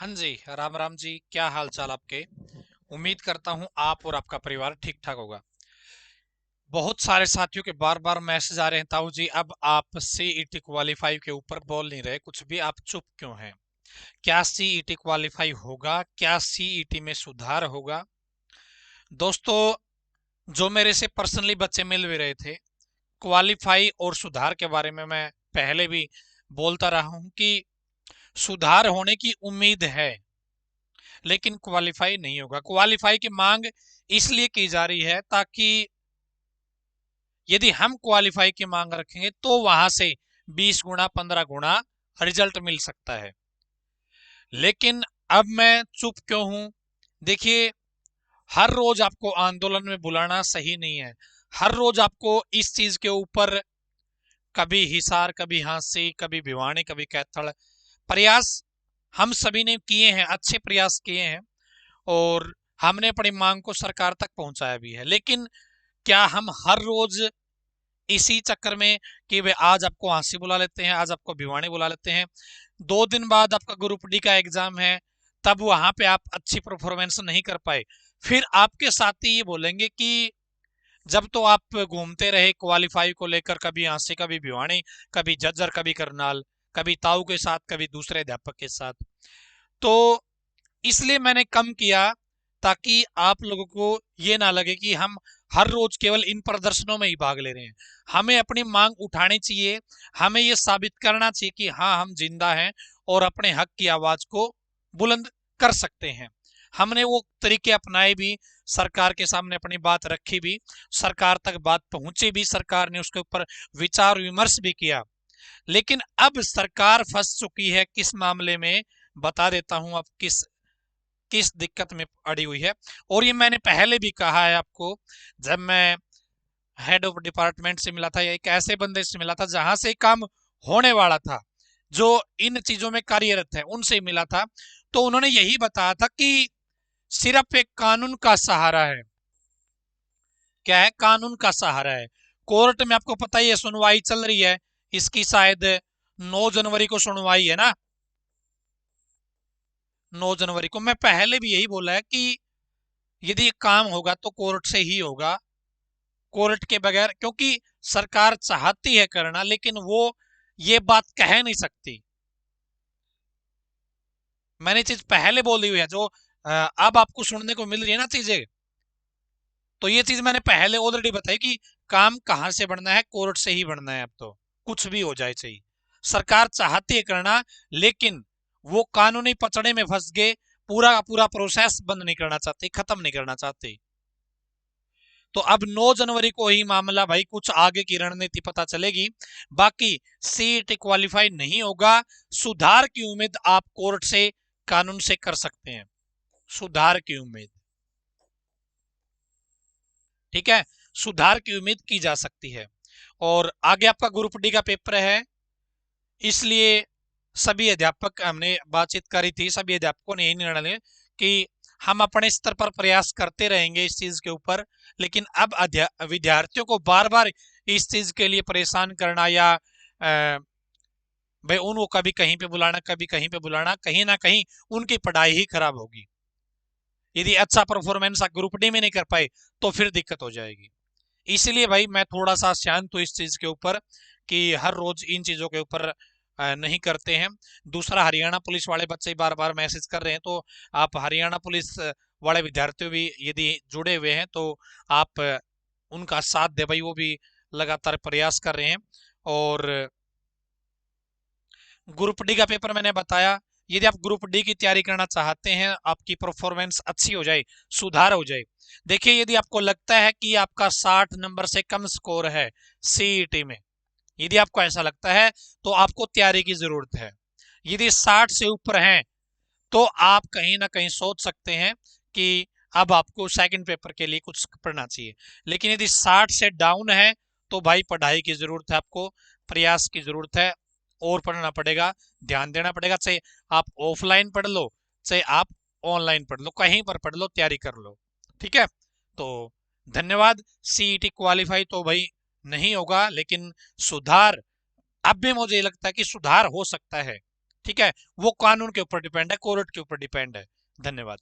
हाँ जी, राम राम जी। क्या हाल चाल आपके? उम्मीद करता हूँ आप और आपका परिवार ठीक ठाक होगा। बहुत सारे साथियों के बार बार मैसेज आ रहे हैं, ताऊ जी अब आप सीईटी क्वालिफाई के ऊपर बोल नहीं रहे कुछ भी, आप चुप क्यों हैं? क्या सीईटी क्वालिफाई होगा? क्या सीईटी में सुधार होगा? दोस्तों, जो मेरे से पर्सनली बच्चे मिल भी रहे थे, क्वालिफाई और सुधार के बारे में मैं पहले भी बोलता रहा हूं कि सुधार होने की उम्मीद है, लेकिन क्वालिफाई नहीं होगा। क्वालिफाई की मांग इसलिए की जा रही है ताकि यदि हम क्वालिफाई की मांग रखेंगे तो वहां से 20 गुना 15 गुना रिजल्ट मिल सकता है। लेकिन अब मैं चुप क्यों हूं? देखिए, हर रोज आपको आंदोलन में बुलाना सही नहीं है। हर रोज आपको इस चीज के ऊपर कभी हिसार, कभी हांसी, कभी भिवानी, कभी कैथल, प्रयास हम सभी ने किए हैं, अच्छे प्रयास किए हैं और हमने अपनी मांग को सरकार तक पहुंचाया भी है। लेकिन क्या हम हर रोज इसी चक्कर में कि वे आज आपको हांसी बुला लेते हैं, आज आपको भिवानी बुला लेते हैं, 2 दिन बाद आपका ग्रुप डी का एग्जाम है, तब वहां पे आप अच्छी परफॉर्मेंस नहीं कर पाए, फिर आपके साथी ये बोलेंगे कि जब तो आप घूमते रहे क्वालिफाई को लेकर, कभी हांसी, कभी भिवानी, कभी जज्जर, कभी करनाल, कभी ताऊ के साथ, कभी दूसरे अध्यापक के साथ, तो इसलिए मैंने कम किया ताकि आप लोगों को ये ना लगे कि हम हर रोज केवल इन प्रदर्शनों में ही भाग ले रहे हैं। हमें अपनी मांग उठानी चाहिए, हमें ये साबित करना चाहिए कि हाँ, हम जिंदा हैं और अपने हक की आवाज को बुलंद कर सकते हैं। हमने वो तरीके अपनाए भी, सरकार के सामने अपनी बात रखी भी, सरकार तक बात पहुंची भी, सरकार ने उसके ऊपर विचार विमर्श भी किया। लेकिन अब सरकार फंस चुकी है किस मामले में, बता देता हूं अब किस किस दिक्कत में अड़ी हुई है। और ये मैंने पहले भी कहा है आपको, जब मैं हेड ऑफ डिपार्टमेंट से मिला था या एक ऐसे बंदे से मिला था जहां से काम होने वाला था, जो इन चीजों में कार्यरत है, उनसे मिला था, तो उन्होंने यही बताया था कि सिर्फ एक कानून का सहारा है। क्या है? कानून का सहारा है। कोर्ट में आपको पता ही है, सुनवाई चल रही है इसकी, शायद 9 जनवरी को सुनवाई है ना। 9 जनवरी को मैं पहले भी यही बोला है कि यदि काम होगा तो कोर्ट से ही होगा, कोर्ट के बगैर, क्योंकि सरकार चाहती है करना लेकिन वो ये बात कह नहीं सकती। मैंने चीज पहले बोली हुई है, जो अब आपको सुनने को मिल रही है ना चीजें, तो ये चीज मैंने पहले ऑलरेडी बताई कि काम कहां से बढ़ना है, कोर्ट से ही बढ़ना है। अब तो कुछ भी हो जाए चाहिए, सरकार चाहती है करना, लेकिन वो कानूनी पचड़े में फंस गए, पूरा का पूरा प्रोसेस बंद नहीं करना चाहती, खत्म नहीं करना चाहती। तो अब 9 जनवरी को ही मामला भाई कुछ आगे की रणनीति पता चलेगी। बाकी सीईटी क्वालिफाई नहीं होगा, सुधार की उम्मीद आप कोर्ट से, कानून से कर सकते हैं, सुधार की उम्मीद। ठीक है, सुधार की उम्मीद की जा सकती है। और आगे आपका ग्रुप डी का पेपर है, इसलिए सभी अध्यापक, हमने बातचीत करी थी, सभी अध्यापकों ने यही निर्णय लिया कि हम अपने स्तर पर प्रयास करते रहेंगे इस चीज के ऊपर, लेकिन अब विद्यार्थियों को बार बार इस चीज के लिए परेशान करना या भाई उनको कभी कहीं पे बुलाना, कभी कहीं पे बुलाना, कहीं ना कहीं उनकी पढ़ाई ही खराब होगी। यदि अच्छा परफॉर्मेंस आप ग्रुप डी में नहीं कर पाए तो फिर दिक्कत हो जाएगी। इसलिए भाई मैं थोड़ा सा शांत हूँ इस चीज के ऊपर कि हर रोज इन चीजों के ऊपर नहीं करते हैं। दूसरा, हरियाणा पुलिस वाले बच्चे बार बार मैसेज कर रहे हैं, तो आप हरियाणा पुलिस वाले विद्यार्थी भी यदि जुड़े हुए हैं तो आप उनका साथ दे भाई, वो भी लगातार प्रयास कर रहे हैं। और ग्रुप डी का पेपर मैंने बताया, यदि आप ग्रुप डी की तैयारी करना चाहते हैं, आपकी परफॉर्मेंस अच्छी हो जाए, सुधार हो जाए। देखिए, यदि आपको लगता है कि आपका 60 नंबर से कम स्कोर है सीईटी में, यदि आपको ऐसा लगता है तो आपको तैयारी की जरूरत है। यदि 60 से ऊपर है तो आप कहीं ना कहीं सोच सकते हैं कि अब आपको सेकंड पेपर के लिए कुछ पढ़ना चाहिए। लेकिन यदि 60 से डाउन है तो भाई पढ़ाई की जरूरत है, आपको प्रयास की जरूरत है, और पढ़ना पड़ेगा, ध्यान देना पड़ेगा। चाहे आप ऑफलाइन पढ़ लो, चाहे आप ऑनलाइन पढ़ लो, कहीं पर पढ़ लो, तैयारी कर लो। ठीक है, तो धन्यवाद। सीईटी क्वालिफाई तो भाई नहीं होगा, लेकिन सुधार अब भी मुझे लगता है कि सुधार हो सकता है। ठीक है, वो कानून के ऊपर डिपेंड है, कोर्ट के ऊपर डिपेंड है। धन्यवाद।